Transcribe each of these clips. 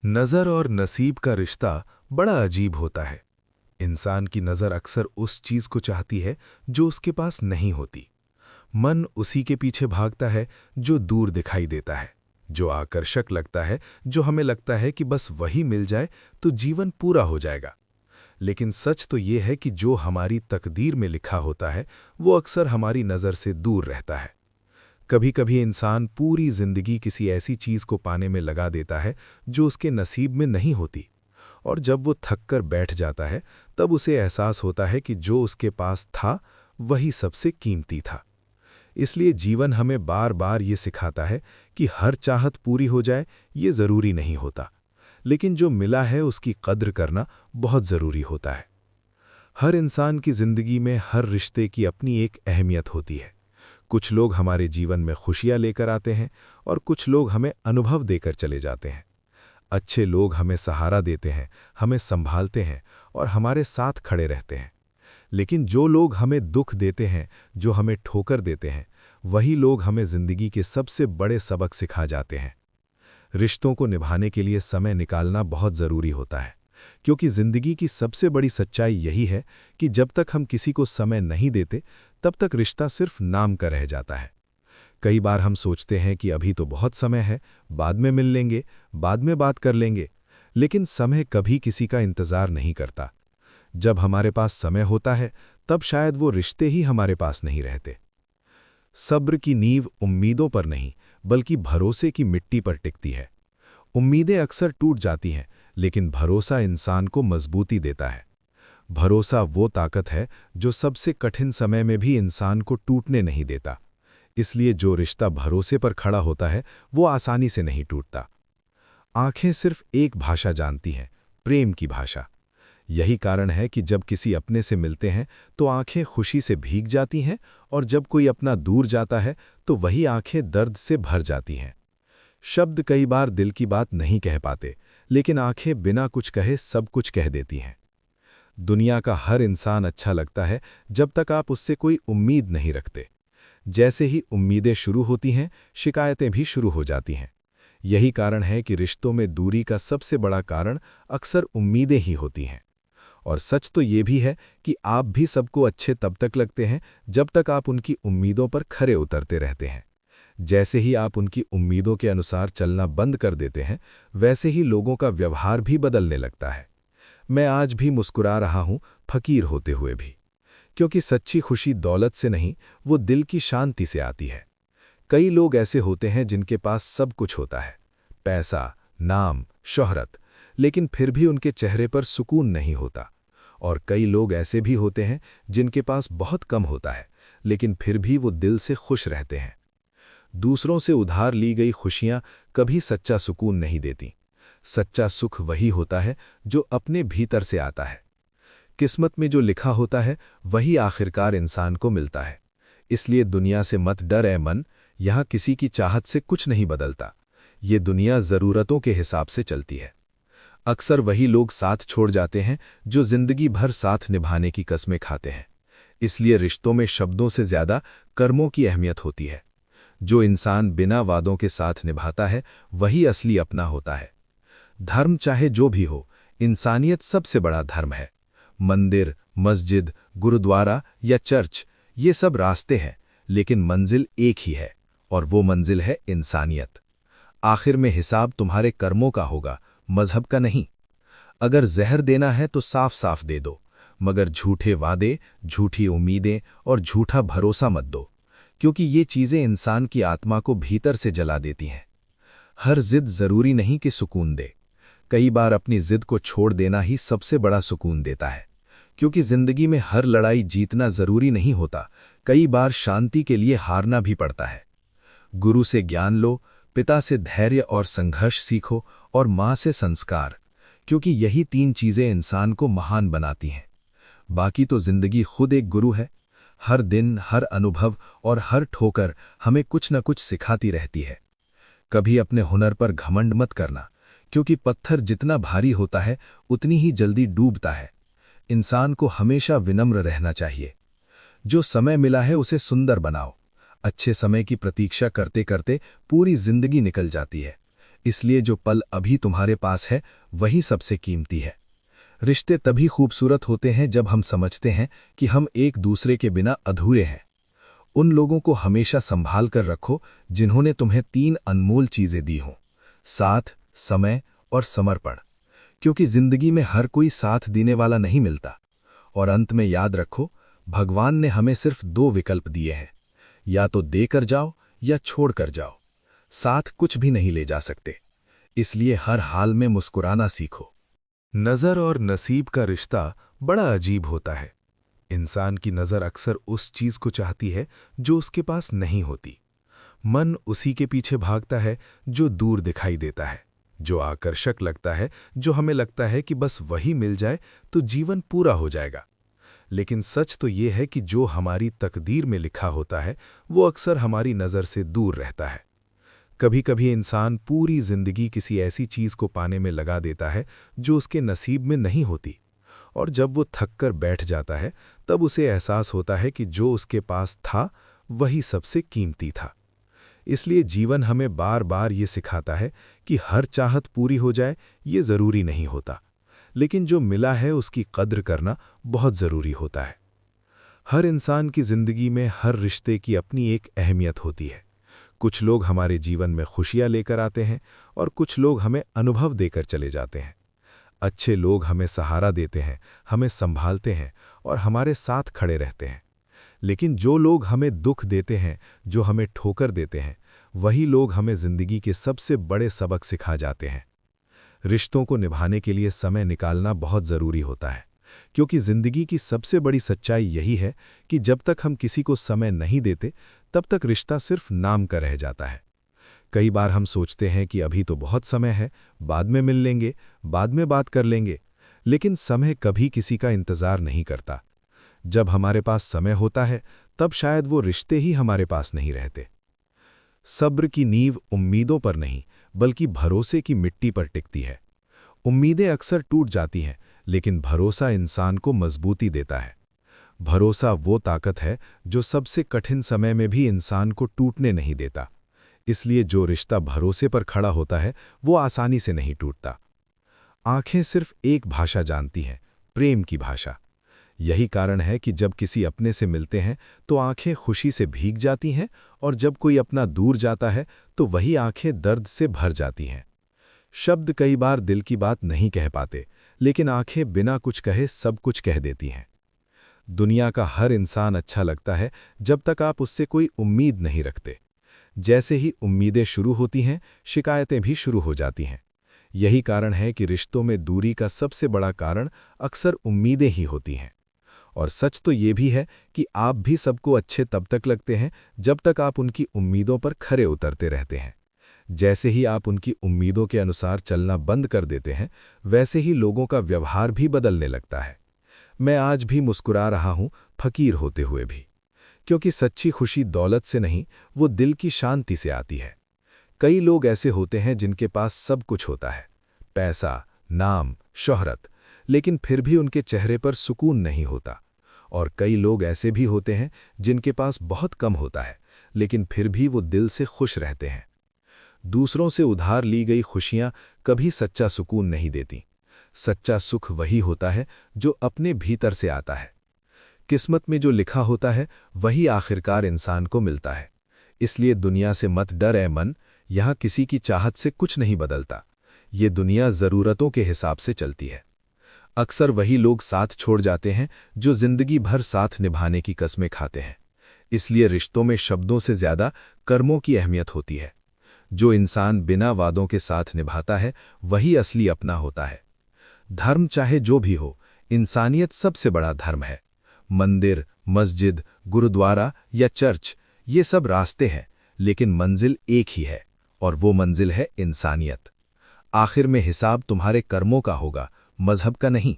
नज़र और नसीब का रिश्ता बड़ा अजीब होता है। इंसान की नज़र अक्सर उस चीज़ को चाहती है जो उसके पास नहीं होती। मन उसी के पीछे भागता है जो दूर दिखाई देता है, जो आकर्षक लगता है, जो हमें लगता है कि बस वही मिल जाए तो जीवन पूरा हो जाएगा। लेकिन सच तो ये है कि जो हमारी तकदीर में लिखा होता है वो अक्सर हमारी नज़र से दूर रहता है। कभी कभी इंसान पूरी जिंदगी किसी ऐसी चीज को पाने में लगा देता है जो उसके नसीब में नहीं होती, और जब वो थक कर बैठ जाता है तब उसे एहसास होता है कि जो उसके पास था वही सबसे कीमती था। इसलिए जीवन हमें बार बार ये सिखाता है कि हर चाहत पूरी हो जाए ये ज़रूरी नहीं होता, लेकिन जो मिला है उसकी कद्र करना बहुत ज़रूरी होता है। हर इंसान की ज़िंदगी में हर रिश्ते की अपनी एक अहमियत होती है। कुछ लोग हमारे जीवन में खुशियां लेकर आते हैं और कुछ लोग हमें अनुभव देकर चले जाते हैं। अच्छे लोग हमें सहारा देते हैं, हमें संभालते हैं और हमारे साथ खड़े रहते हैं। लेकिन जो लोग हमें दुख देते हैं, जो हमें ठोकर देते हैं, वही लोग हमें जिंदगी के सबसे बड़े सबक सिखा जाते हैं। रिश्तों को निभाने के लिए समय निकालना बहुत ज़रूरी होता है, क्योंकि ज़िंदगी की सबसे बड़ी सच्चाई यही है कि जब तक हम किसी को समय नहीं देते तब तक रिश्ता सिर्फ नाम का रह जाता है। कई बार हम सोचते हैं कि अभी तो बहुत समय है, बाद में मिल लेंगे, बाद में बात कर लेंगे, लेकिन समय कभी किसी का इंतज़ार नहीं करता। जब हमारे पास समय होता है तब शायद वो रिश्ते ही हमारे पास नहीं रहते। सब्र की नींव उम्मीदों पर नहीं बल्कि भरोसे की मिट्टी पर टिकती है। उम्मीदें अक्सर टूट जाती हैं, लेकिन भरोसा इंसान को मजबूती देता है। भरोसा वो ताकत है जो सबसे कठिन समय में भी इंसान को टूटने नहीं देता। इसलिए जो रिश्ता भरोसे पर खड़ा होता है वो आसानी से नहीं टूटता। आंखें सिर्फ एक भाषा जानती हैं, प्रेम की भाषा। यही कारण है कि जब किसी अपने से मिलते हैं तो आंखें खुशी से भीग जाती हैं, और जब कोई अपना दूर जाता है तो वही आंखें दर्द से भर जाती हैं। शब्द कई बार दिल की बात नहीं कह पाते, लेकिन आंखें बिना कुछ कहे सब कुछ कह देती हैं। दुनिया का हर इंसान अच्छा लगता है जब तक आप उससे कोई उम्मीद नहीं रखते। जैसे ही उम्मीदें शुरू होती हैं, शिकायतें भी शुरू हो जाती हैं। यही कारण है कि रिश्तों में दूरी का सबसे बड़ा कारण अक्सर उम्मीदें ही होती हैं। और सच तो ये भी है कि आप भी सबको अच्छे तब तक लगते हैं जब तक आप उनकी उम्मीदों पर खरे उतरते रहते हैं। जैसे ही आप उनकी उम्मीदों के अनुसार चलना बंद कर देते हैं, वैसे ही लोगों का व्यवहार भी बदलने लगता है। मैं आज भी मुस्कुरा रहा हूं, फकीर होते हुए भी, क्योंकि सच्ची खुशी दौलत से नहीं, वो दिल की शांति से आती है। कई लोग ऐसे होते हैं जिनके पास सब कुछ होता है, पैसा, नाम, शोहरत, लेकिन फिर भी उनके चेहरे पर सुकून नहीं होता। और कई लोग ऐसे भी होते हैं जिनके पास बहुत कम होता है, लेकिन फिर भी वो दिल से खुश रहते हैं। दूसरों से उधार ली गई खुशियां कभी सच्चा सुकून नहीं देती। सच्चा सुख वही होता है जो अपने भीतर से आता है। किस्मत में जो लिखा होता है वही आखिरकार इंसान को मिलता है। इसलिए दुनिया से मत डर ए मन, यहाँ किसी की चाहत से कुछ नहीं बदलता। ये दुनिया ज़रूरतों के हिसाब से चलती है। अक्सर वही लोग साथ छोड़ जाते हैं जो जिंदगी भर साथ निभाने की कस्में खाते हैं। इसलिए रिश्तों में शब्दों से ज़्यादा कर्मों की अहमियत होती है। जो इंसान बिना वादों के साथ निभाता है वही असली अपना होता है। धर्म चाहे जो भी हो, इंसानियत सबसे बड़ा धर्म है। मंदिर, मस्जिद, गुरुद्वारा या चर्च, ये सब रास्ते हैं, लेकिन मंजिल एक ही है, और वो मंजिल है इंसानियत। आखिर में हिसाब तुम्हारे कर्मों का होगा, मजहब का नहीं। अगर जहर देना है तो साफ साफ दे दो, मगर झूठे वादे, झूठी उम्मीदें और झूठा भरोसा मत दो, क्योंकि ये चीजें इंसान की आत्मा को भीतर से जला देती हैं। हर जिद जरूरी नहीं कि सुकून दे। कई बार अपनी जिद को छोड़ देना ही सबसे बड़ा सुकून देता है, क्योंकि जिंदगी में हर लड़ाई जीतना जरूरी नहीं होता। कई बार शांति के लिए हारना भी पड़ता है। गुरु से ज्ञान लो, पिता से धैर्य और संघर्ष सीखो, और माँ से संस्कार, क्योंकि यही तीन चीजें इंसान को महान बनाती हैं। बाकी तो जिंदगी खुद एक गुरु है। हर दिन, हर अनुभव और हर ठोकर हमें कुछ न कुछ सिखाती रहती है। कभी अपने हुनर पर घमंड मत करना, क्योंकि पत्थर जितना भारी होता है उतनी ही जल्दी डूबता है। इंसान को हमेशा विनम्र रहना चाहिए। जो समय मिला है उसे सुंदर बनाओ। अच्छे समय की प्रतीक्षा करते करते पूरी जिंदगी निकल जाती है। इसलिए जो पल अभी तुम्हारे पास है वही सबसे कीमती है। रिश्ते तभी खूबसूरत होते हैं जब हम समझते हैं कि हम एक दूसरे के बिना अधूरे हैं। उन लोगों को हमेशा संभाल कर रखो जिन्होंने तुम्हें 3 अनमोल चीजें दी हों: साथ, समय और समर्पण। क्योंकि जिंदगी में हर कोई साथ देने वाला नहीं मिलता। और अंत में याद रखो, भगवान ने हमें सिर्फ 2 विकल्प दिए हैं, या तो देकर जाओ या छोड़ कर जाओ। साथ कुछ भी नहीं ले जा सकते, इसलिए हर हाल में मुस्कुराना सीखो। नज़र और नसीब का रिश्ता बड़ा अजीब होता है। इंसान की नज़र अक्सर उस चीज़ को चाहती है जो उसके पास नहीं होती। मन उसी के पीछे भागता है जो दूर दिखाई देता है, जो आकर्षक लगता है, जो हमें लगता है कि बस वही मिल जाए तो जीवन पूरा हो जाएगा। लेकिन सच तो ये है कि जो हमारी तकदीर में लिखा होता है वो अक्सर हमारी नज़र से दूर रहता है। कभी कभी इंसान पूरी जिंदगी किसी ऐसी चीज़ को पाने में लगा देता है जो उसके नसीब में नहीं होती, और जब वो थक कर बैठ जाता है तब उसे एहसास होता है कि जो उसके पास था वही सबसे कीमती था। इसलिए जीवन हमें बार बार ये सिखाता है कि हर चाहत पूरी हो जाए ये ज़रूरी नहीं होता, लेकिन जो मिला है उसकी कद्र करना बहुत ज़रूरी होता है। हर इंसान की ज़िंदगी में हर रिश्ते की अपनी एक अहमियत होती है। कुछ लोग हमारे जीवन में खुशियाँ लेकर आते हैं और कुछ लोग हमें अनुभव देकर चले जाते हैं। अच्छे लोग हमें सहारा देते हैं, हमें संभालते हैं और हमारे साथ खड़े रहते हैं। लेकिन जो लोग हमें दुख देते हैं, जो हमें ठोकर देते हैं, वही लोग हमें ज़िंदगी के सबसे बड़े सबक सिखा जाते हैं। रिश्तों को निभाने के लिए समय निकालना बहुत ज़रूरी होता है, क्योंकि ज़िंदगी की सबसे बड़ी सच्चाई यही है कि जब तक हम किसी को समय नहीं देते तब तक रिश्ता सिर्फ नाम का रह जाता है। कई बार हम सोचते हैं कि अभी तो बहुत समय है, बाद में मिल लेंगे, बाद में बात कर लेंगे, लेकिन समय कभी किसी का इंतज़ार नहीं करता। जब हमारे पास समय होता है तब शायद वो रिश्ते ही हमारे पास नहीं रहते। सब्र की नींव उम्मीदों पर नहीं बल्कि भरोसे की मिट्टी पर टिकती है। उम्मीदें अक्सर टूट जाती हैं, लेकिन भरोसा इंसान को मजबूती देता है। भरोसा वो ताकत है जो सबसे कठिन समय में भी इंसान को टूटने नहीं देता। इसलिए जो रिश्ता भरोसे पर खड़ा होता है वो आसानी से नहीं टूटता। आंखें सिर्फ एक भाषा जानती हैं, प्रेम की भाषा। यही कारण है कि जब किसी अपने से मिलते हैं तो आंखें खुशी से भीग जाती हैं, और जब कोई अपना दूर जाता है तो वही आंखें दर्द से भर जाती हैं। शब्द कई बार दिल की बात नहीं कह पाते, लेकिन आंखें बिना कुछ कहे सब कुछ कह देती हैं। दुनिया का हर इंसान अच्छा लगता है जब तक आप उससे कोई उम्मीद नहीं रखते। जैसे ही उम्मीदें शुरू होती हैं, शिकायतें भी शुरू हो जाती हैं। यही कारण है कि रिश्तों में दूरी का सबसे बड़ा कारण अक्सर उम्मीदें ही होती हैं। और सच तो ये भी है कि आप भी सबको अच्छे तब तक लगते हैं जब तक आप उनकी उम्मीदों पर खरे उतरते रहते हैं। जैसे ही आप उनकी उम्मीदों के अनुसार चलना बंद कर देते हैं, वैसे ही लोगों का व्यवहार भी बदलने लगता है। मैं आज भी मुस्कुरा रहा हूं, फकीर होते हुए भी, क्योंकि सच्ची खुशी दौलत से नहीं, वो दिल की शांति से आती है। कई लोग ऐसे होते हैं जिनके पास सब कुछ होता है, पैसा, नाम, शोहरत, लेकिन फिर भी उनके चेहरे पर सुकून नहीं होता। और कई लोग ऐसे भी होते हैं जिनके पास बहुत कम होता है, लेकिन फिर भी वो दिल से खुश रहते हैं। दूसरों से उधार ली गई खुशियां कभी सच्चा सुकून नहीं देती। सच्चा सुख वही होता है जो अपने भीतर से आता है। किस्मत में जो लिखा होता है वही आखिरकार इंसान को मिलता है। इसलिए दुनिया से मत डर ए मन, यहाँ किसी की चाहत से कुछ नहीं बदलता। ये दुनिया ज़रूरतों के हिसाब से चलती है। अक्सर वही लोग साथ छोड़ जाते हैं जो जिंदगी भर साथ निभाने की कस्में खाते हैं। इसलिए रिश्तों में शब्दों से ज़्यादा कर्मों की अहमियत होती है। जो इंसान बिना वादों के साथ निभाता है वही असली अपना होता है। धर्म चाहे जो भी हो, इंसानियत सबसे बड़ा धर्म है। मंदिर, मस्जिद, गुरुद्वारा या चर्च, ये सब रास्ते हैं, लेकिन मंजिल एक ही है, और वो मंजिल है इंसानियत। आखिर में हिसाब तुम्हारे कर्मों का होगा, मजहब का नहीं।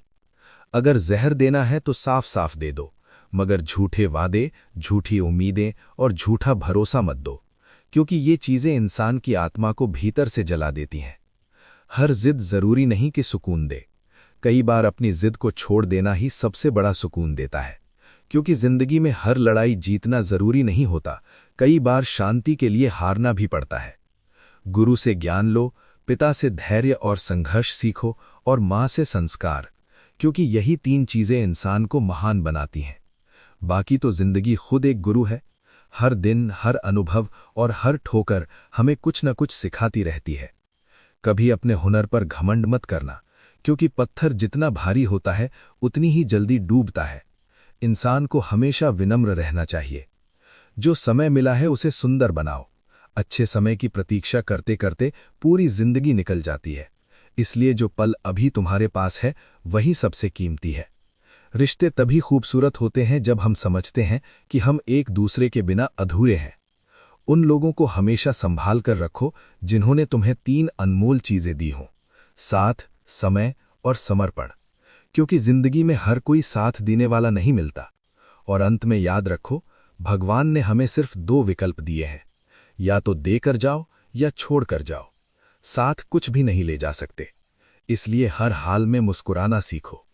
अगर जहर देना है तो साफ साफ दे दो, मगर झूठे वादे, झूठी उम्मीदें और झूठा भरोसा मत दो, क्योंकि ये चीज़ें इंसान की आत्मा को भीतर से जला देती हैं। हर जिद जरूरी नहीं कि सुकून दे। कई बार अपनी जिद को छोड़ देना ही सबसे बड़ा सुकून देता है, क्योंकि जिंदगी में हर लड़ाई जीतना जरूरी नहीं होता। कई बार शांति के लिए हारना भी पड़ता है। गुरु से ज्ञान लो, पिता से धैर्य और संघर्ष सीखो और माँ से संस्कार, क्योंकि यही 3 चीजें इंसान को महान बनाती हैं। बाकी तो जिंदगी खुद एक गुरु है। हर दिन, हर अनुभव और हर ठोकर हमें कुछ न कुछ सिखाती रहती है। कभी अपने हुनर पर घमंड मत करना, क्योंकि पत्थर जितना भारी होता है उतनी ही जल्दी डूबता है। इंसान को हमेशा विनम्र रहना चाहिए। जो समय मिला है उसे सुंदर बनाओ। अच्छे समय की प्रतीक्षा करते करते पूरी जिंदगी निकल जाती है, इसलिए जो पल अभी तुम्हारे पास है वही सबसे कीमती है। रिश्ते तभी खूबसूरत होते हैं जब हम समझते हैं कि हम एक दूसरे के बिना अधूरे हैं। उन लोगों को हमेशा संभाल कर रखो जिन्होंने तुम्हें 3 अनमोल चीजें दी हों: साथ, समय और समर्पण, क्योंकि जिंदगी में हर कोई साथ देने वाला नहीं मिलता। और अंत में याद रखो, भगवान ने हमें सिर्फ 2 विकल्प दिए हैं, या तो देकर जाओ या छोड़ कर जाओ। साथ कुछ भी नहीं ले जा सकते, इसलिए हर हाल में मुस्कुराना सीखो।